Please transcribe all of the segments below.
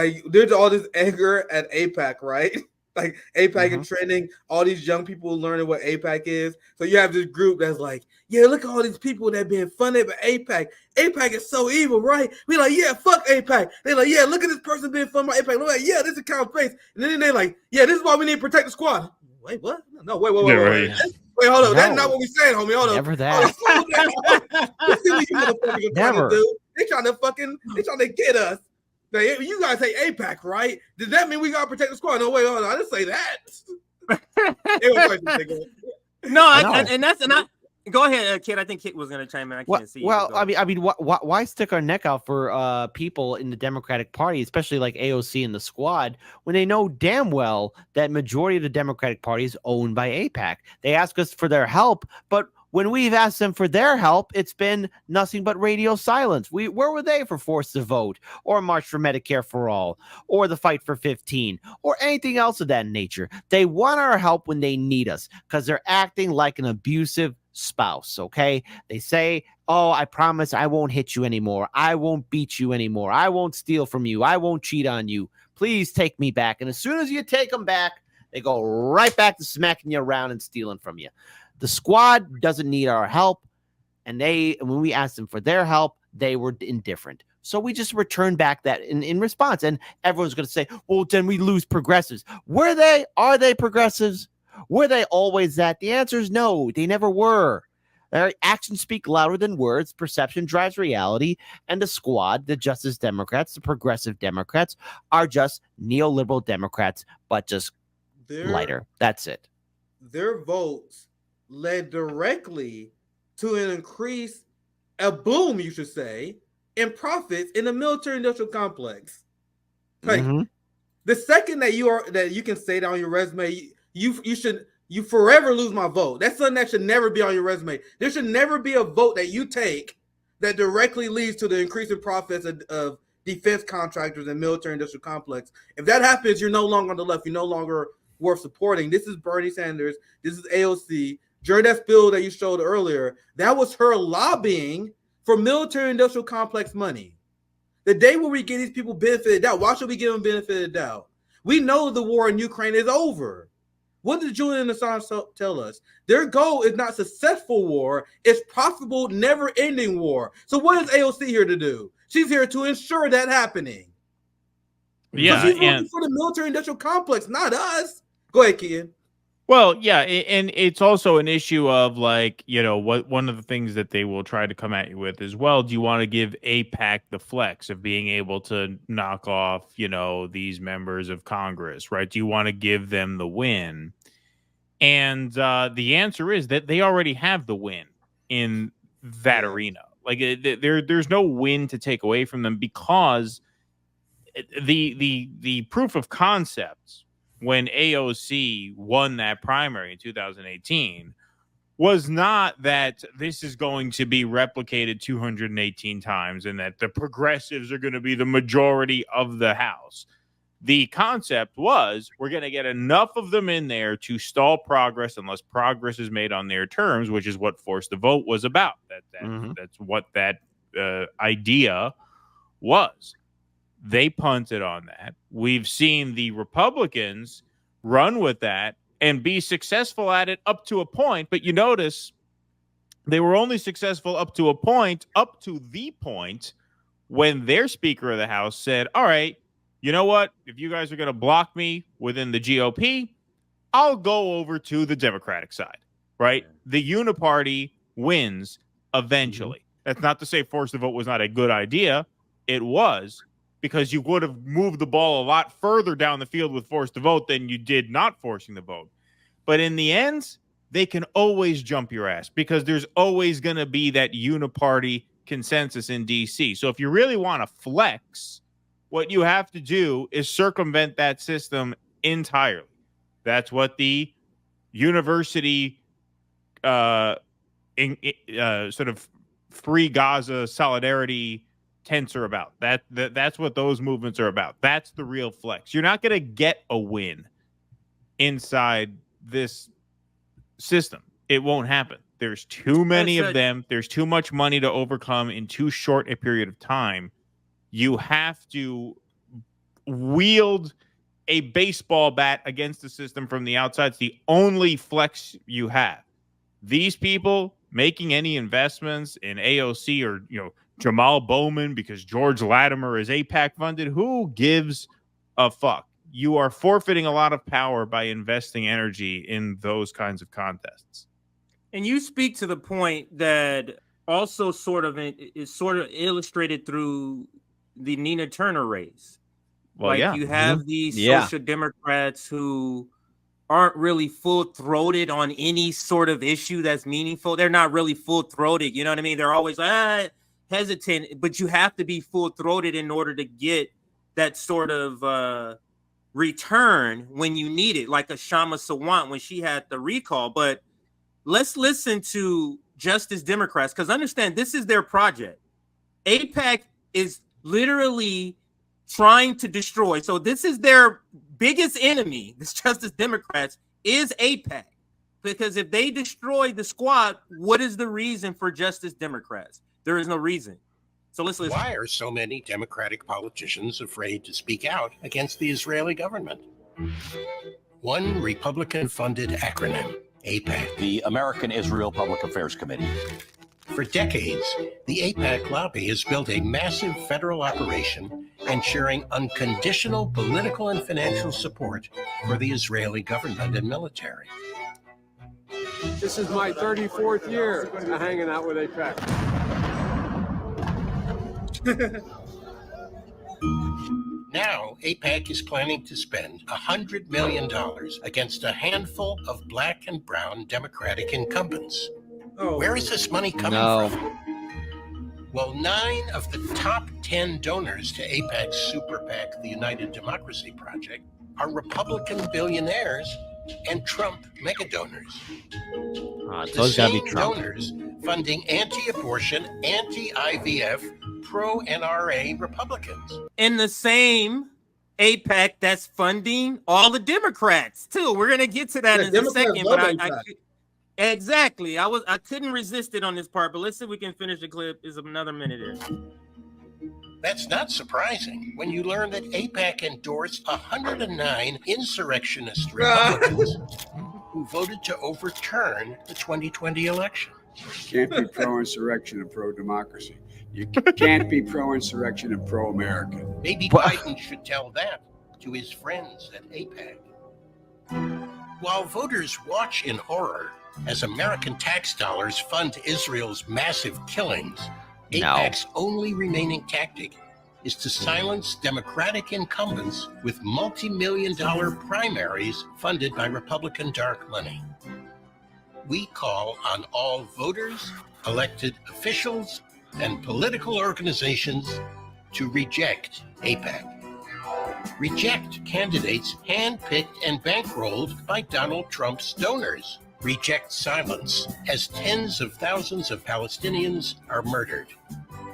like there's all this anger at AIPAC, right? Like AIPAC and trending, all these young people learning what AIPAC is. So you have this group that's like, yeah, look at all these people that being funded by AIPAC. AIPAC is so evil, right? We like, yeah, fuck AIPAC. They like, yeah, look at this person being funded by AIPAC. We're like, yeah, this account face. And then they like, yeah, this is why we need to protect the squad. Wait, what? No, wait. Wait, hold on. No. That's not what we saying, homie. Hold on. Never that. You see what you motherfuckers are trying to Never. do? They trying to get us. Now, you guys say AIPAC, right? Does that mean we gotta protect the squad? No, wait, hold on. I didn't say that. No, go ahead, Kid. I think Kid was going to chime in. I can't see. Well, I mean, why stick our neck out for people in the Democratic Party, especially like AOC and the squad, when they know damn well that majority of the Democratic Party is owned by AIPAC? They ask us for their help, but when we've asked them for their help, it's been nothing but radio silence. Where were they for Force to Vote, or March for Medicare for All, or the Fight for 15, or anything else of that nature? They want our help when they need us because they're acting like an abusive spouse, okay? They say, oh, I promise I won't hit you anymore. I won't beat you anymore. I won't steal from you. I won't cheat on you. Please take me back. And as soon as you take them back, they go right back to smacking you around and stealing from you. The squad doesn't need our help, and when we asked them for their help, they were indifferent. So we just returned back that in response, and everyone's going to say, well, then we lose progressives. Were they? Are they progressives? Were they always that? The answer is no, they never were. Their actions speak louder than words. Perception drives reality, and the squad, the Justice Democrats, the Progressive Democrats, are just neoliberal Democrats, but just lighter. That's it. Their votes led directly to an increase, a boom, you should say, in profits in the military-industrial complex. Like the second that you can say that on your resume, you forever lose my vote. That's something that should never be on your resume. There should never be a vote that you take that directly leads to the increase in profits of defense contractors and military-industrial complex. If that happens, you're no longer on the left. You're no longer worth supporting. This is Bernie Sanders. This is AOC. During that bill that you showed earlier, that was her lobbying for military-industrial complex money. The day where we get these people benefit of doubt, why should we give them benefit of doubt? We know the war in Ukraine is over. What did Julian Assange tell us? Their goal is not successful war, it's profitable, never-ending war. So what is AOC here to do? She's here to ensure that happening. Yeah, so she's working for the military-industrial complex, not us. Go ahead, Kian. Well, yeah, and it's also an issue of like, one of the things that they will try to come at you with as well. Do you want to give AIPAC the flex of being able to knock off, these members of Congress, right? Do you want to give them the win? And the answer is that they already have the win in that arena. Like there's no win to take away from them because the proof of concept when AOC won that primary in 2018 was not that this is going to be replicated 218 times and that the progressives are going to be the majority of the House. The concept was we're going to get enough of them in there to stall progress unless progress is made on their terms, which is what Force the Vote was about. That's what that idea was. They punted on that. We've seen the Republicans run with that and be successful at it up to a point. But you notice they were only successful up to the point when their Speaker of the House said, all right, you know what? If you guys are going to block me within the GOP, I'll go over to the Democratic side, right? The uniparty wins eventually. That's not to say Force the Vote was not a good idea. It was, because you would have moved the ball a lot further down the field with Force the Vote than you did not forcing the vote. But in the end, they can always jump your ass because there's always going to be that uniparty consensus in D.C. So if you really want to flex, what you have to do is circumvent that system entirely. That's what the university sort of free Gaza solidarity tents are about. That's what those movements are about. That's the real flex. You're not going to get a win inside this system. It won't happen. There's too many of them. There's too much money to overcome in too short a period of time. You have to wield a baseball bat against the system from the outside. It's the only flex you have. These people making any investments in AOC or, Jamal Bowman because George Latimer is AIPAC funded, who gives a fuck? You are forfeiting a lot of power by investing energy in those kinds of contests. And you speak to the point that also is sort of illustrated through the Nina Turner race. Well, you have these social democrats who aren't really full-throated on any sort of issue that's meaningful. They're not really full-throated. You know what I mean? They're always hesitant, but you have to be full-throated in order to get that sort of return when you need it, like a Shama Sawant when she had the recall. But let's listen to Justice Democrats, because understand, this is their project. AIPAC is literally trying to destroy. So this is their biggest enemy, this Justice Democrats, is AIPAC. Because if they destroy the squad, what is the reason for Justice Democrats? There is no reason. So let's listen. Why are so many Democratic politicians afraid to speak out against the Israeli government? One Republican-funded acronym, AIPAC. The American Israel Public Affairs Committee. For decades, the AIPAC lobby has built a massive federal operation ensuring unconditional political and financial support for the Israeli government and military. This is my 34th year hanging out with AIPAC. Now, AIPAC is planning to spend $100 million against a handful of black and brown Democratic incumbents. Where is this money coming from? Well, 9 of the top 10 donors to AIPAC's super PAC, the United Democracy Project, are Republican billionaires and Trump mega donors. Those gotta be Trump donors funding anti-abortion, anti-IVF, pro-NRA Republicans. And the same AIPAC that's funding all the Democrats too. We're gonna get to that in a second, but exactly. I couldn't resist it on this part, but let's see if we can finish the clip. Is another minute in. That's not surprising when you learn that AIPAC endorsed 109 insurrectionist Republicans who voted to overturn the 2020 election. You can't be pro-insurrection and pro-democracy. You can't be pro-insurrection and pro-American. Maybe Biden should tell that to his friends at AIPAC. While voters watch in horror as American tax dollars fund Israel's massive killings, AIPAC's only remaining tactic is to silence Democratic incumbents with multi-million-dollar primaries funded by Republican dark money. We call on all voters, elected officials, and political organizations to reject AIPAC. Reject candidates handpicked and bankrolled by Donald Trump's donors. Reject silence as tens of thousands of Palestinians are murdered.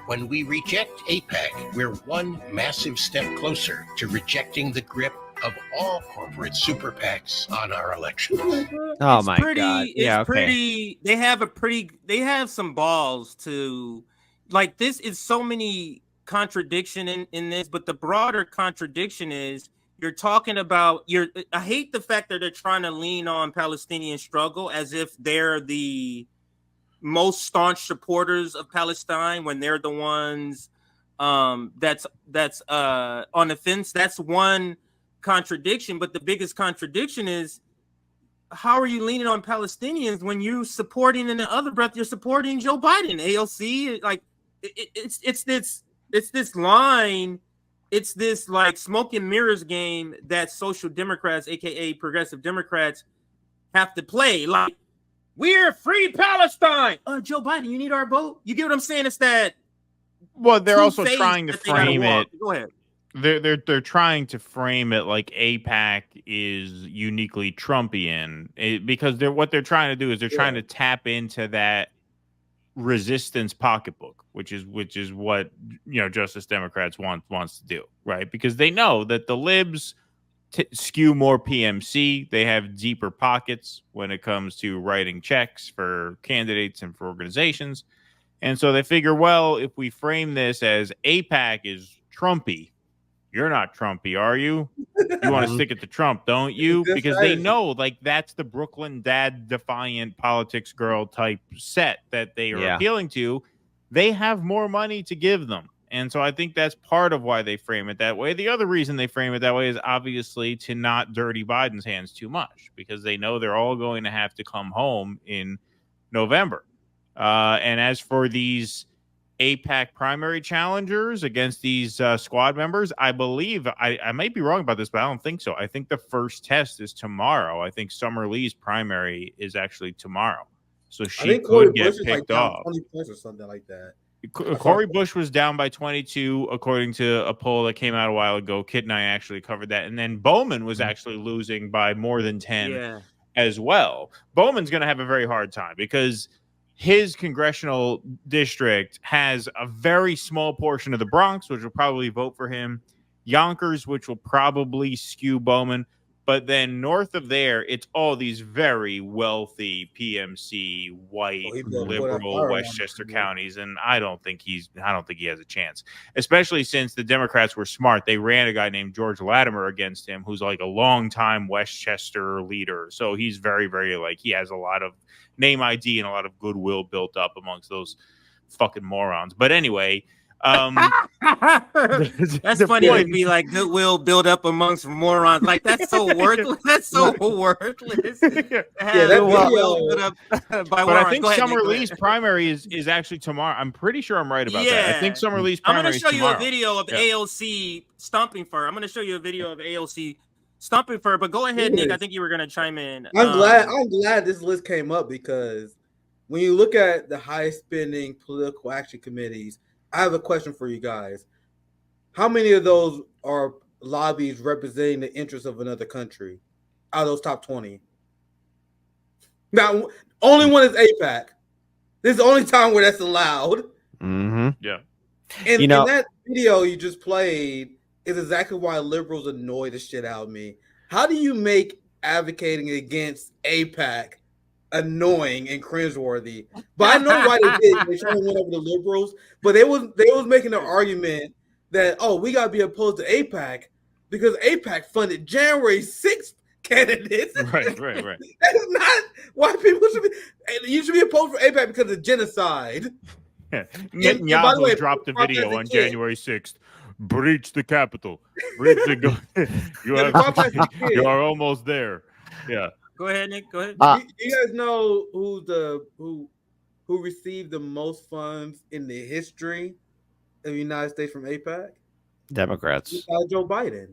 When we reject AIPAC, we're one massive step closer to rejecting the grip of all corporate super PACs on our elections. Oh my God. Yeah, pretty. They have some balls to, like, this is so many contradiction in this, but the broader contradiction is you're talking about I hate the fact that they're trying to lean on Palestinian struggle as if they're the most staunch supporters of Palestine when they're the ones that's on the fence. That's one contradiction, but the biggest contradiction is, how are you leaning on Palestinians when you're supporting, in the other breath, you're supporting Joe Biden, AOC? Like, it's this line, it's this like smoke and mirrors game that social democrats, aka progressive Democrats, have to play. Like, we're free Palestine. Joe Biden, you need our vote. You get what I'm saying? It's that. Well, they're also trying to frame it. Go ahead. They're trying to frame it like AIPAC is uniquely Trumpian, because what they're trying to do is they're trying to tap into that resistance pocketbook, which is what Justice Democrats wants to do, right? Because they know that the libs skew more PMC. They have deeper pockets when it comes to writing checks for candidates and for organizations, and so they figure, well, if we frame this as AIPAC is Trumpy, you're not Trumpy, are you? You want to stick it to Trump, don't you? Because they know, like, that's the Brooklyn dad defiant politics girl type set that they are appealing to. They have more money to give them. And so I think that's part of why they frame it that way. The other reason they frame it that way is obviously to not dirty Biden's hands too much, because they know they're all going to have to come home in November. And as for these AIPAC primary challengers against these squad members, I believe, I might be wrong about this, but I don't think so. I think the first test is tomorrow. I think Summer Lee's primary is actually tomorrow. So she could get picked off. 20 points or something like that. Corey Bush was down by 22, according to a poll that came out a while ago. Kit and I actually covered that. And then Bowman was actually losing by more than 10 as well. Bowman's going to have a very hard time because his congressional district has a very small portion of the Bronx, which will probably vote for him. Yonkers, which will probably skew Bowman. But then north of there, it's all these very wealthy PMC, white, liberal Westchester counties, and I don't think he has a chance. Especially since the Democrats were smart. They ran a guy named George Latimer against him, who's like a longtime Westchester leader. So he's very, very, like, he has a lot of name ID and a lot of goodwill built up amongst those fucking morons. But anyway, that's funny to be like goodwill build up amongst morons. Like, that's so worthless. That's so worthless. But I think Summer Lee's primary is actually tomorrow. I'm pretty sure I'm right about that. I think Summer Lee's primary is tomorrow. I'm going to show you a video of AOC stomping for her. I'm going to show you a video of AOC stomping for her. But go ahead, Nick. I think you were going to chime in. I'm glad this list came up, because when you look at the high spending political action committees, I have a question for you guys. How many of those are lobbies representing the interests of another country out of those top 20? Now, only one is AIPAC. This is the only time where that's allowed. Mm-hmm. Yeah. And that video you just played is exactly why liberals annoy the shit out of me. How do you make advocating against AIPAC annoying and cringeworthy? But I know why they did. They trying to win over the liberals, but they was making an argument that, oh, we gotta be opposed to AIPAC because AIPAC funded January 6th candidates. Right. That is not why people should be. You should be opposed for AIPAC because of genocide. Netanyahu dropped a video on January 6th. Breach the Capitol. Breach the. You are almost there. Yeah. Go ahead, Nick. Go ahead. You guys know who received the most funds in the history of the United States from AIPAC? Democrats. Joe Biden.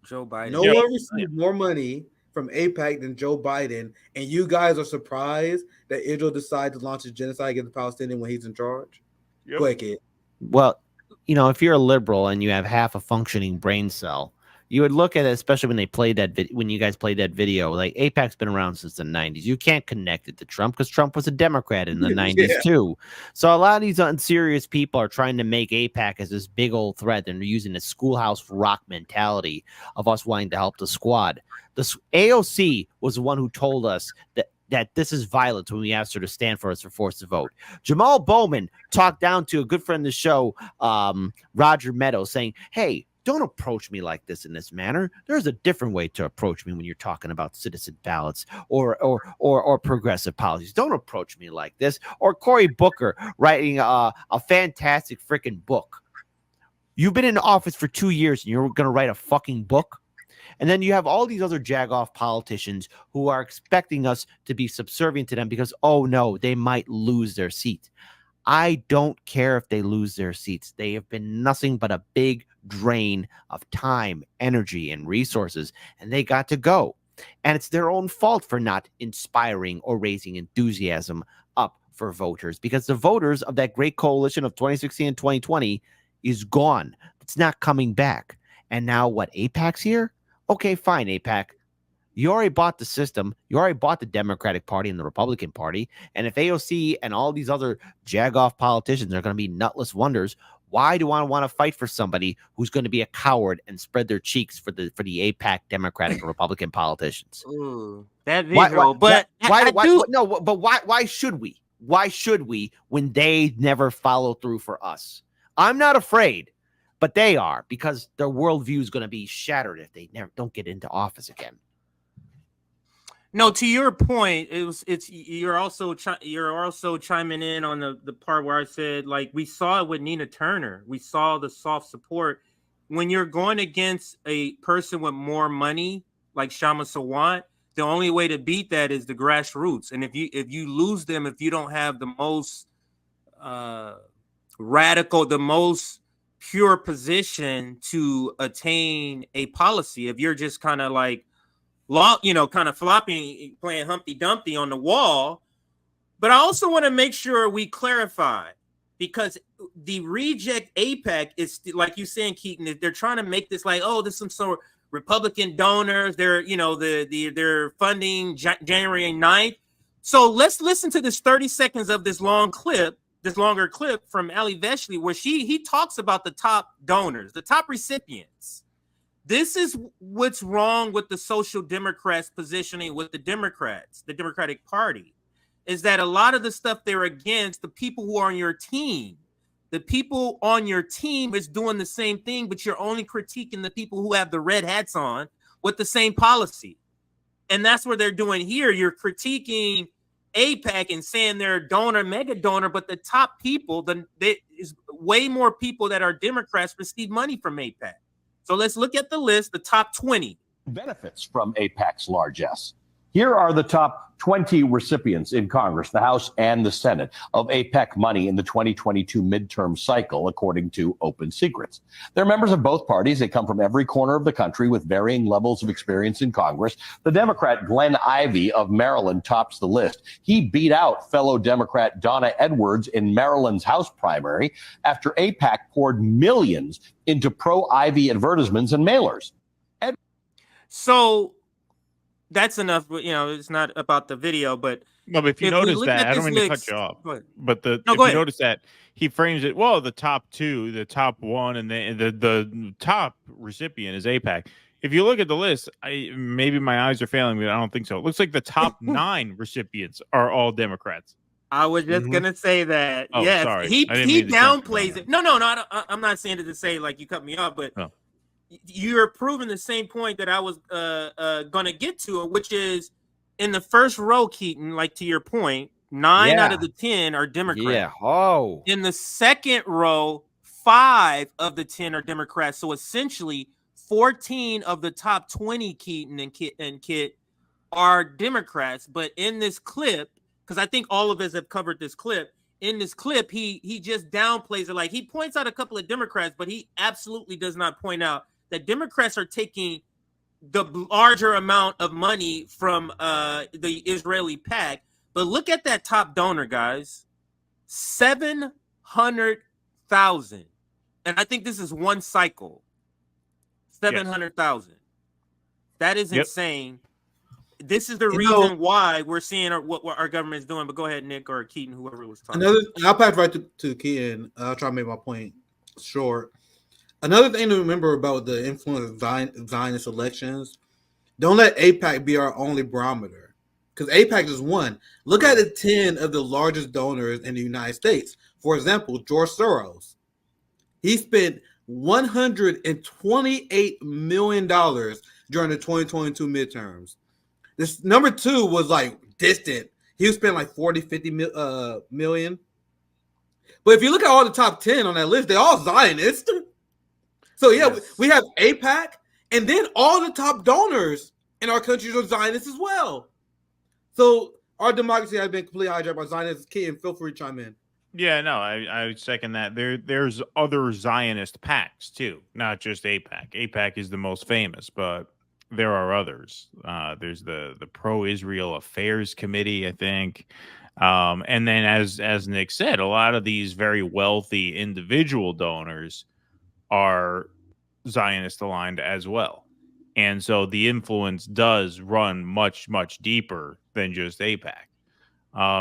Joe Biden. No one received more money from AIPAC than Joe Biden, and you guys are surprised that Israel decided to launch a genocide against the Palestinians when he's in charge? Yep. Go ahead, kid. Well, if you're a liberal and you have half a functioning brain cell, you would look at it, especially when they played that when you guys played that video. Like, AIPAC's been around since the 90s. You can't connect it to Trump because Trump was a Democrat in the 90s too. So a lot of these unserious people are trying to make AIPAC as this big old threat, and they're using the schoolhouse rock mentality of us wanting to help the squad. The AOC was the one who told us that this is violence when we asked her to stand for us for force to vote. Jamal Bowman talked down to a good friend of the show, Roger Meadows, saying, hey, don't approach me like this in this manner. There's a different way to approach me when you're talking about citizen ballots or progressive policies. Don't approach me like this. Or Cory Booker writing a fantastic freaking book. You've been in office for 2 years and you're going to write a fucking book? And then you have all these other jagoff politicians who are expecting us to be subservient to them because, oh no, they might lose their seat. I don't care if they lose their seats. They have been nothing but a big drain of time, energy, and resources, and they got to go. And it's their own fault for not inspiring or raising enthusiasm up for voters, because the voters of that great coalition of 2016 and 2020 is gone. It's not coming back. And now what, AIPAC's here? Okay, fine, AIPAC. You already bought the system. You already bought the Democratic Party and the Republican Party. And if AOC and all these other jagoff politicians are going to be nutless wonders, why do I want to fight for somebody who's going to be a coward and spread their cheeks for the AIPAC Democratic and Republican politicians? Ooh, that visual, but why should we? Why should we when they never follow through for us? I'm not afraid but they are, because their worldview is going to be shattered if they don't get into office again. No, to your point, you're also chiming in on the part where I said, like, we saw it with Nina Turner. We saw the soft support when you're going against a person with more money like Shama Sawant. The only way to beat that is the grassroots. And if you lose them, if you don't have the most radical, the most pure position to attain a policy, if you're just kind of like kind of flopping, playing Humpty Dumpty on the wall. But I also want to make sure we clarify, because the reject AIPAC is, like you saying, Keaton, they're trying to make this like, oh, there's some sort of Republican donors. They're, they're funding January 9th. So let's listen to this 30 seconds of this longer clip from Ali Veshley, where he talks about the top donors, the top recipients. This is what's wrong with the social democrats positioning with the Democrats, the Democratic Party, is that a lot of the stuff they're against, the people who are on your team, the people on your team is doing the same thing, but you're only critiquing the people who have the red hats on with the same policy. And that's what they're doing here. You're critiquing AIPAC and saying they're a donor, mega donor, but the top people, there is way more people that are Democrats receive money from AIPAC. So let's look at the list, the top 20. Benefits from AIPAC's largesse. Here are the top 20 recipients in Congress, the House and the Senate, of AIPAC money in the 2022 midterm cycle, according to Open Secrets. They're members of both parties. They come from every corner of the country with varying levels of experience in Congress. The Democrat Glenn Ivey of Maryland tops the list. He beat out fellow Democrat Donna Edwards in Maryland's House primary after AIPAC poured millions into pro-Ivey advertisements and mailers. So that's enough. It's not about the video, but no. But if you notice that, I don't mean to cut you off. But if you notice that, he frames it well. The top two, the top one, and the top recipient is AIPAC. If you look at the list, maybe my eyes are failing me. I don't think so. It looks like the top 9 recipients are all Democrats. I was just gonna say that. Oh, yes, sorry. he downplays it. No, I'm not saying it to say like you cut me off, but. Oh. You're proving the same point that I was going to get to, which is in the first row, Keaton, like to your point, 9 out of the 10 are Democrats. Yeah. Oh. In the second row, 5 of the 10 are Democrats. So essentially 14 of the top 20, Keaton and Kit, are Democrats. But in this clip, because I think all of us have covered this clip, in this clip, he just downplays it. Like, he points out a couple of Democrats, but he absolutely does not point out that Democrats are taking the larger amount of money from the Israeli PAC. But look at that top donor, guys. 700,000. And I think this is one cycle. 700,000. Yes. That is insane. This is the reason why we're seeing what our government is doing. But go ahead, Nick or Keaton, whoever was talking. I'll pass right to Keaton. I'll try to make my point short. Another thing to remember about the influence of Zionist elections, don't let AIPAC be our only barometer, because AIPAC is one. Look at the 10 of the largest donors in the United States. For example, George Soros. He spent $128 million during the 2022 midterms. This number 2 was like distant. He spent like 50 million. But if you look at all the top 10 on that list, they're all Zionists. So, we have AIPAC, and then all the top donors in our countries are Zionists as well. So, our democracy has been completely hijacked by Zionists. Keaton, feel free to chime in. Yeah, no, I second that. There's other Zionist PACs, too, not just AIPAC. AIPAC is the most famous, but there are others. There's the Pro-Israel Affairs Committee, I think. And then, as Nick said, a lot of these very wealthy individual donors are Zionist aligned as well. And so the influence does run much, much deeper than just AIPAC.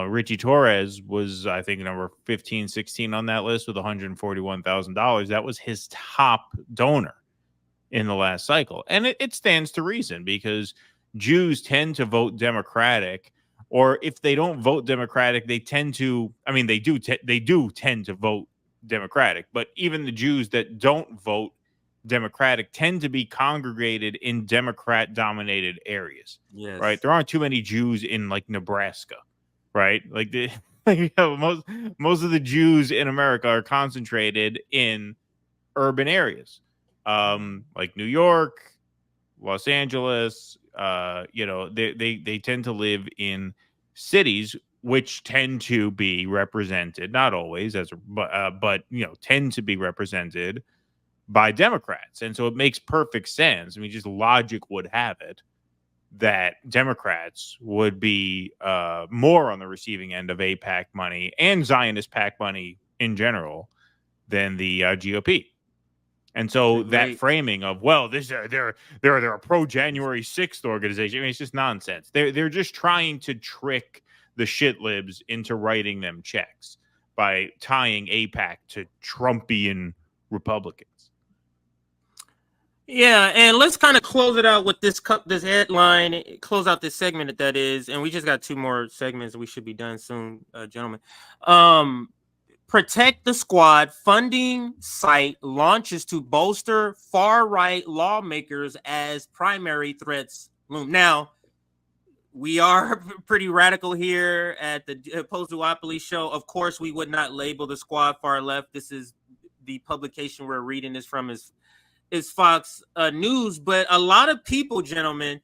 Richie Torres was, I think, number 15, 16 on that list with $141,000. That was his top donor in the last cycle. And it stands to reason, because Jews tend to vote Democratic, or if they don't vote Democratic, they tend to, they do tend to vote Democratic. But even the Jews that don't vote Democratic tend to be congregated in Democrat-dominated areas. Yes. Right? There aren't too many Jews in like Nebraska, right? Like most of the Jews in America are concentrated in urban areas, like New York, Los Angeles. They tend to live in cities which tend to be represented, not always but tend to be represented by Democrats. And so it makes perfect sense. I mean, just logic would have it that Democrats would be more on the receiving end of AIPAC money and Zionist PAC money in general than the GOP. And so that framing of, well, they're a pro January 6th organization. I mean, it's just nonsense. They're just trying to trick the shit libs into writing them checks by tying AIPAC to Trumpian Republicans. Yeah, and let's kind of close it out with this headline, close out this segment that is, and we just got 2 more segments. We should be done soon, gentlemen. Protect the Squad funding site launches to bolster far-right lawmakers as primary threats loom. Now, we are pretty radical here at the Post-Duopoly show. Of course, we would not label the Squad far left. This is the publication we're reading this from is Fox News. But a lot of people, gentlemen,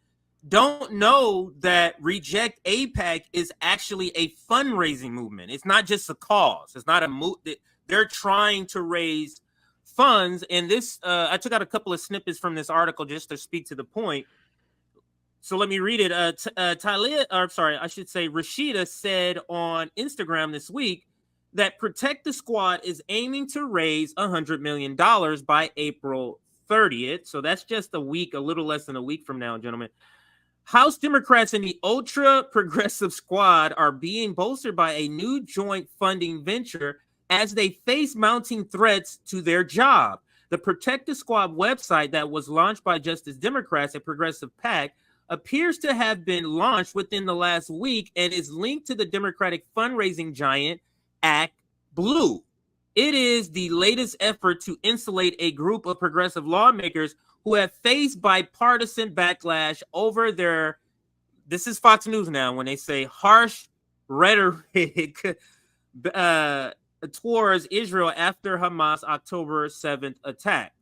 don't know that Reject AIPAC is actually a fundraising movement. It's not just a cause. It's not a movement. They're trying to raise funds. And this, I took out a couple of snippets from this article just to speak to the point. So let me read it. Rashida said on Instagram this week that Protect the Squad is aiming to raise $100 million by April 30th. So that's just a little less than a week from now, gentlemen. House Democrats in the ultra-progressive Squad are being bolstered by a new joint funding venture as they face mounting threats to their job. The Protect the Squad website that was launched by Justice Democrats, a progressive PAC, appears to have been launched within the last week and is linked to the Democratic fundraising giant Act Blue. It is the latest effort to insulate a group of progressive lawmakers who have faced bipartisan backlash over this is Fox News now, when they say harsh rhetoric towards Israel after Hamas October 7th attack.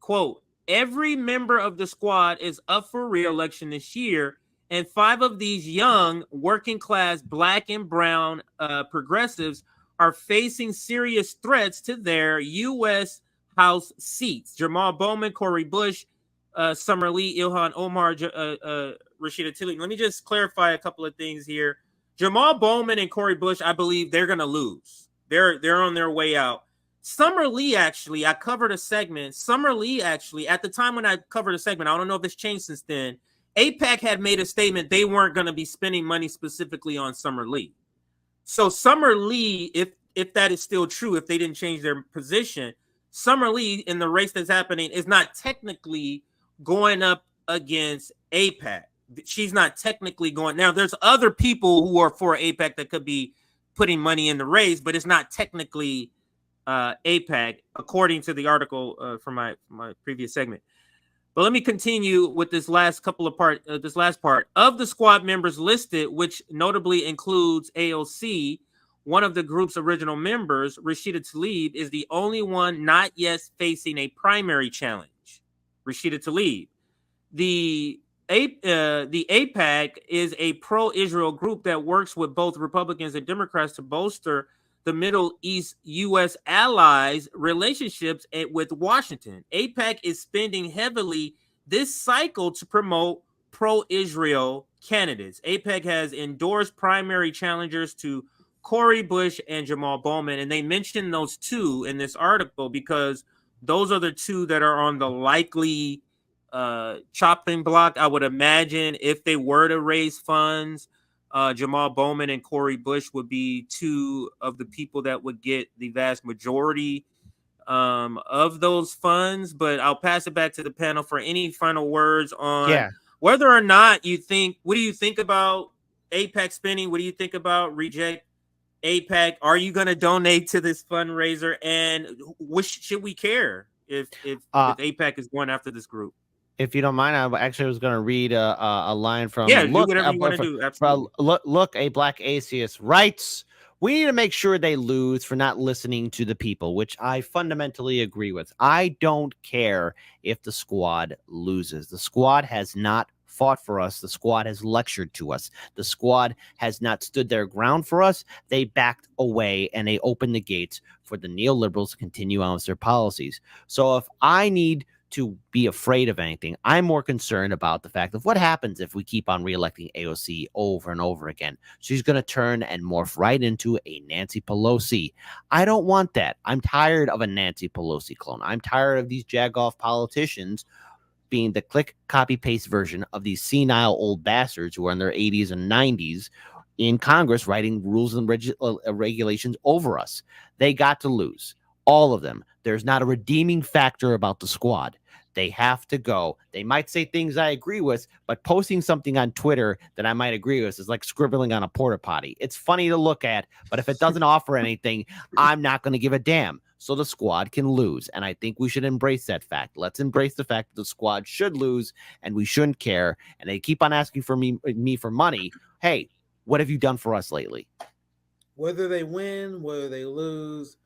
Quote, every member of the Squad is up for re-election this year, and 5 of these young, working-class, black and brown progressives are facing serious threats to their U.S. House seats. Jamal Bowman, Cori Bush, Summer Lee, Ilhan Omar, Rashida Tlaib. Let me just clarify a couple of things here. Jamal Bowman and Cori Bush, I believe they're going to lose. They're on their way out. Summer Lee, actually, I covered a segment. Summer Lee, actually, at the time when I covered a segment, I don't know if it's changed since then, AIPAC had made a statement they weren't going to be spending money specifically on Summer Lee. So Summer Lee, if that is still true, if they didn't change their position, Summer Lee in the race that's happening is not technically going up against AIPAC. She's not technically going. Now, there's other people who are for AIPAC that could be putting money in the race, but it's not technically AIPAC, according to the article from my previous segment. But let me continue with this last part of the Squad members listed, which notably includes AOC. One of the group's original members, Rashida Tlaib, is the only one not yet facing a primary challenge. Rashida Tlaib. The AIPAC is a pro-Israel group that works with both Republicans and Democrats to bolster the Middle East U.S. allies' relationships with Washington. AIPAC is spending heavily this cycle to promote pro-Israel candidates. AIPAC has endorsed primary challengers to Cori Bush and Jamal Bowman, and they mentioned those 2 in this article because those are the 2 that are on the likely chopping block. I would imagine if they were to raise funds, Jamal Bowman and Cori Bush would be 2 of the people that would get the vast majority of those funds. But I'll pass it back to the panel for any final words on whether or not you think, what do you think about AIPAC spending? What do you think about Reject AIPAC, are you going to donate to this fundraiser? And should we care if AIPAC is going after this group? If you don't mind, I actually was going to read a line from do whatever you want to do. Absolutely. Look, a black atheist writes, we need to make sure they lose for not listening to the people, which I fundamentally agree with. I don't care if the squad loses. The squad has not fought for us. The squad has lectured to us. The squad has not stood their ground for us. They backed away and they opened the gates for the neoliberals to continue on with their policies. So if I need to be afraid of anything, I'm more concerned about the fact of what happens if we keep on reelecting AOC over and over again. She's going to turn and morph right into a Nancy Pelosi. I don't want that. I'm tired of a Nancy Pelosi clone. I'm tired of these jagoff politicians being the click, copy, paste version of these senile old bastards who are in their 80s and 90s in Congress writing rules and regulations over us. They got to lose. All of them. There's not a redeeming factor about the squad. They have to go. They might say things I agree with, but posting something on Twitter that I might agree with is like scribbling on a porta potty. It's funny to look at, but if it doesn't offer anything, I'm not going to give a damn. So the squad can lose. And I think we should embrace that fact. Let's embrace the fact that the squad should lose and we shouldn't care. And they keep on asking for me for money. Hey, what have you done for us lately? Whether they win, whether they lose,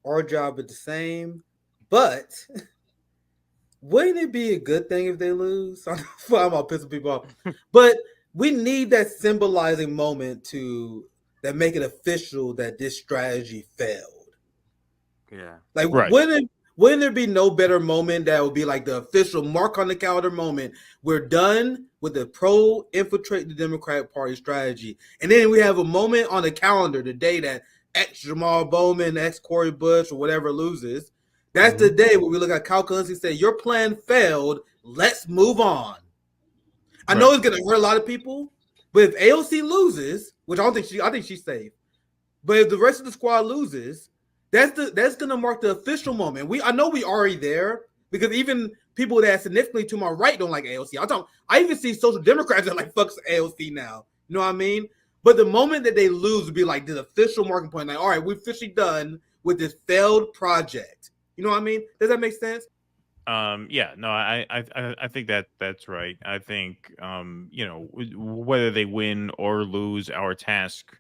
our job is the same. But wouldn't it be a good thing if they lose? I'm about pissing people off. But we need that symbolizing moment that make it official that this strategy failed. Yeah. Like, right. wouldn't there be no better moment that would be like the official mark on the calendar moment? We're done with the pro-infiltrate the Democratic Party strategy. And then we have a moment on the calendar, the day that X Jamal Bowman, X Corey Bush, or whatever loses. That's the day where we look at calculus and say, your plan failed. Let's move on. I know it's going to hurt a lot of people, but if AOC loses, which I think she's safe, but if the rest of the squad loses, that's going to mark the official moment. I know we already there because even people that are significantly to my right don't like AOC. I even see social democrats that like fucks AOC now. You know what I mean? But the moment that they lose would be like the official marking point. Like, all right, we're officially done with this failed project. You know what I mean? Does that make sense? Yeah, no, I think that's right. I think, whether they win or lose, our task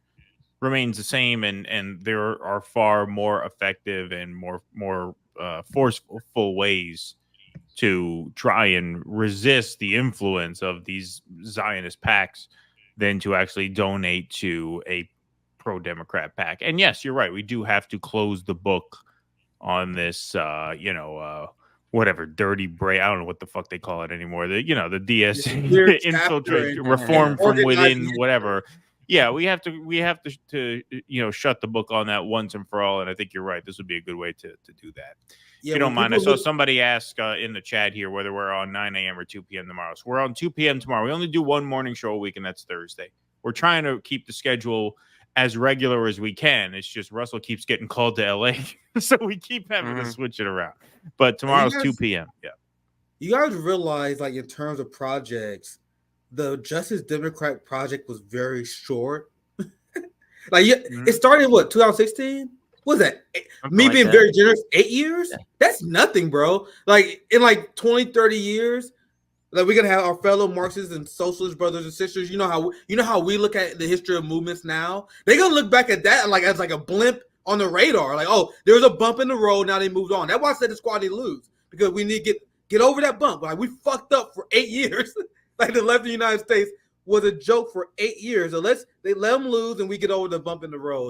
remains the same, and there are far more effective and more forceful ways to try and resist the influence of these Zionist PACs than to actually donate to a pro-Democrat PAC. And yes, you're right. We do have to close the book on this, whatever dirty brain. I don't know what the fuck they call it anymore. The DS infiltrate, reform from within, whatever. Yeah, we have to shut the book on that once and for all. And I think you're right. This would be a good way to do that. Yeah, if you don't mind, I saw somebody ask in the chat here whether we're on 9 a.m. or 2 p.m. tomorrow. So we're on 2 p.m. tomorrow. We only do one morning show a week, and that's Thursday. We're trying to keep the schedule as regular as we can. It's just Russell keeps getting called to LA, so we keep having to switch it around. But tomorrow's 2 p.m. Yeah. You guys realize, like, in terms of projects, the Justice Democrat project was very short. It started in 2016? What was that? Me being very generous, 8 years? Yeah. That's nothing, bro. Like, in 20, 30 years, like, we're gonna have our fellow Marxists and socialist brothers and sisters. You know how we look at the history of movements now? They're gonna look back at that as like a blimp on the radar. Like, oh, there was a bump in the road, now they moved on. That's why I said the squad didn't lose, because we need to get over that bump. Like, we fucked up for 8 years. Like, the left of the United States was a joke for 8 years. So they let them lose and we get over the bump in the road.